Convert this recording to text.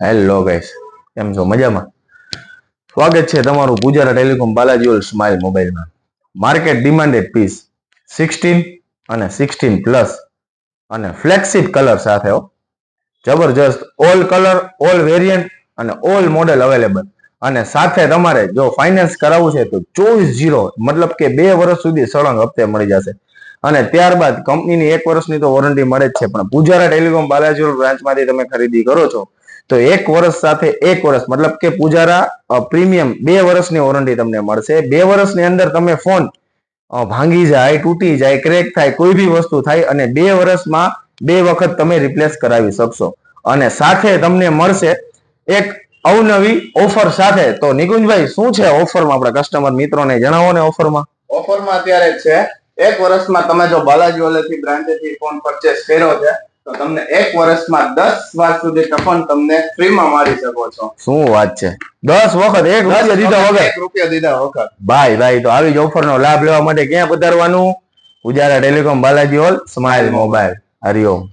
Hello guys, કેમ છો? મજામાં? સ્વાગત છે તમારું Pujara telecom Balaji all smile મોબાઈલમાં. માર્કેટ ડિમાન્ડેડ પીસ 16 અને 16 પ્લસ અને ફ્લેગશિપ કલર સાથે જબરજસ્ત ઓલ કલર, ઓલ વેરિયન્ટ અને ઓલ મોડેલ અવેલેબલ. અને સાથે તમારે જો ફાઇનાન્સ કરાવવું છે તો 24/0 મતલબ કે 2 વર્ષ સુધી સળંગ હપ્તે મળી જશે. અને ત્યારબાદ કંપનીની 1 વર્ષની તો વોરંટી મળે જ છે, પણ પૂજારા ટેલિકોમ બાલાજી બ્રાન્ચમાંથી તમે ખરીદી કરો છો તો 1 વર્ષ સાથે 1 વર્ષ મતલબ કે પૂજારા પ્રીમિયમ 2 વર્ષની વોરંટી તમને મળશે. 2 વર્ષની અંદર તમે ફોન ભાંગી જાય, તૂટી જાય, ક્રેક થાય, કોઈ બી વસ્તુ થાય અને 2 વર્ષમાં 2 વખત તમે રિપ્લેસ કરાવી શકશો. અને સાથે તમને મળશે એક અવનવી ઓફર સાથે. તો નિકુંજભાઈ, શું છે ઓફરમાં? આપણા કસ્ટમર મિત્રોને જણાવો ને. ઓફરમાં અત્યારે છે 1 વર્ષમાં તમે જો બાલાજી ઓલેથી બ્રાન્ચેથી ફોન પરચેસ કર્યો છે તો તમને 1 વર્ષમાં 10 વાર સુધી ટફન તમને ફ્રીમાં મારી શકો છો. શું વાત છે! 10 વખત 1 રૂપિયા દીધા વગર? 1 રૂપિયા દીધા વગર. ભાઈ તો આવી જ ઓફરનો લાભ લેવા માટે ક્યાં પધારવાનું? Pujara telecom Balaji all smile mobile. Hariom.